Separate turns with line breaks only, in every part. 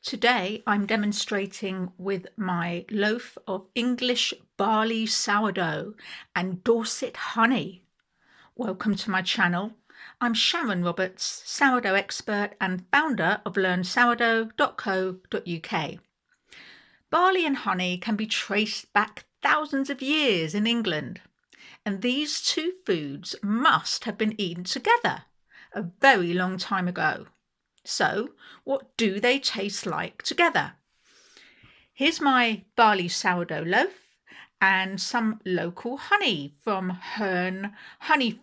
Today I'm demonstrating with my loaf of English barley sourdough and Dorset honey. Welcome to my channel. I'm Sharon Roberts, sourdough expert and founder of learnsourdough.co.uk. Barley and honey can be traced back thousands of years in England, and these two foods must have been eaten together a very long time ago. So, what do they taste like together? Here's my barley sourdough loaf and some local honey from Hurn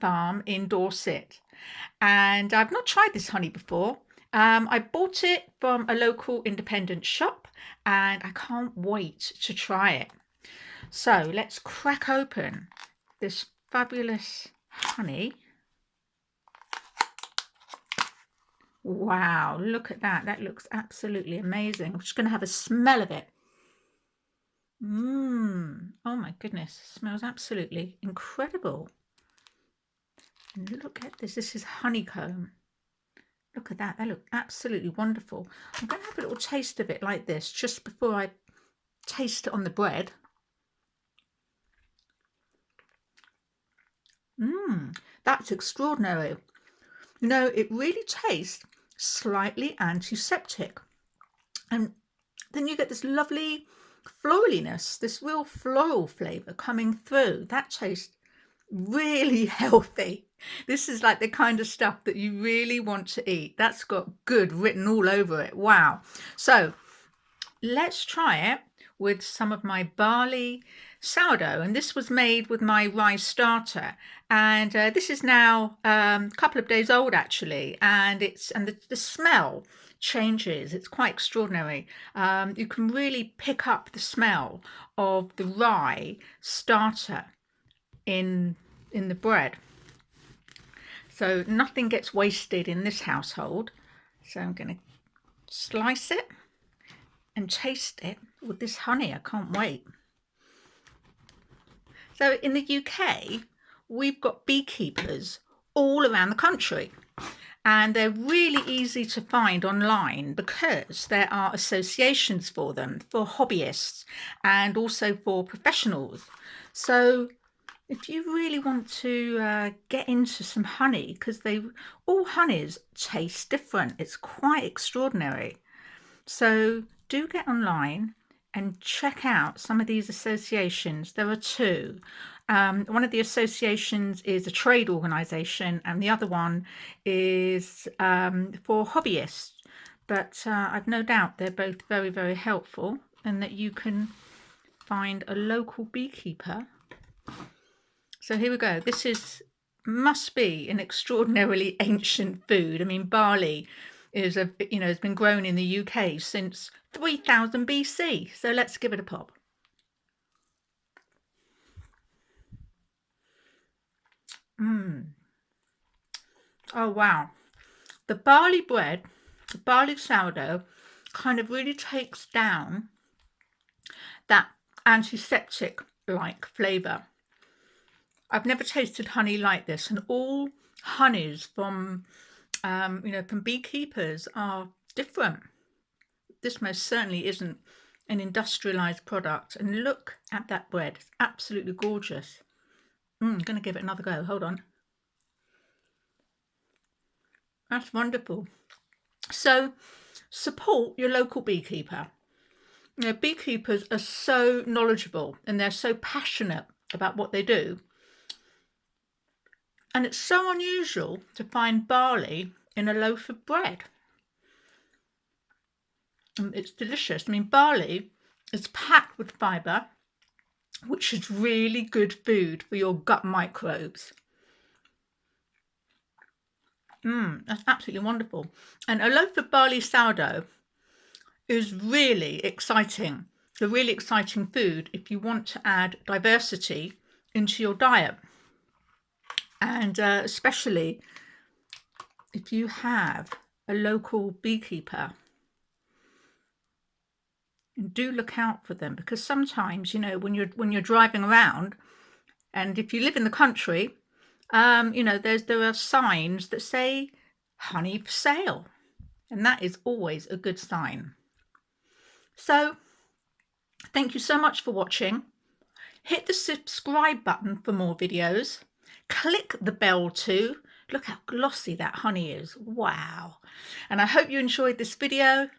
Farm in Dorset. And I've not tried this honey before. I bought it from a local independent shop and I can't wait to try it. So let's crack open this fabulous honey. Wow, look at that. That looks absolutely amazing. I'm just going to have a smell of it. Oh my goodness, it smells absolutely incredible. And look at this. This is honeycomb. Look at that. That looks absolutely wonderful. I'm going to have a little taste of it like this just before I taste it on the bread. That's extraordinary. You know, it really tastes slightly antiseptic, and then you get this lovely floraliness, this real floral flavour coming through. That tastes really healthy. This is like the kind of stuff that you really want to eat. That's got good written all over it. Wow. So let's try it with some of my barley sourdough, and this was made with my rye starter, and this is now a couple of days old actually, and the smell changes. It's quite extraordinary. You can really pick up the smell of the rye starter in the bread, so nothing gets wasted in this household. So I'm going to slice it and taste it with this honey. I can't wait. So in the UK, we've got beekeepers all around the country, and they're really easy to find online because there are associations for them, for hobbyists and also for professionals. So if you really want to get into some honey, because all honeys taste different, it's quite extraordinary. So do get online and check out some of these associations. There are two. One of the associations is a trade organisation, and the other one is for hobbyists. But I've no doubt they're both very, very helpful, and that you can find a local beekeeper. So here we go. This must be an extraordinarily ancient food. I mean, barley has been grown in the UK since 3000 BC. So let's give it a pop. Oh wow, the barley bread, the barley sourdough kind of really takes down that antiseptic like flavour. I've never tasted honey like this, and all honeys from from beekeepers are different. This most certainly isn't an industrialized product. And look at that bread. It's absolutely gorgeous. I'm going to give it another go. Hold on. That's wonderful. So support your local beekeeper. You know, beekeepers are so knowledgeable and they're so passionate about what they do. And it's so unusual to find barley in a loaf of bread. It's delicious. I mean, barley is packed with fibre, which is really good food for your gut microbes. That's absolutely wonderful. And a loaf of barley sourdough is really exciting. It's a really exciting food if you want to add diversity into your diet. And especially if you have a local beekeeper. And do look out for them, because sometimes, when you're driving around, and if you live in the country, there are signs that say honey for sale, and that is always a good sign. So thank you so much for watching. Hit the subscribe button for more videos. Click the bell too. Look how glossy that honey is. Wow. And I hope you enjoyed this video.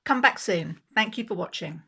Come back soon. Thank you for watching.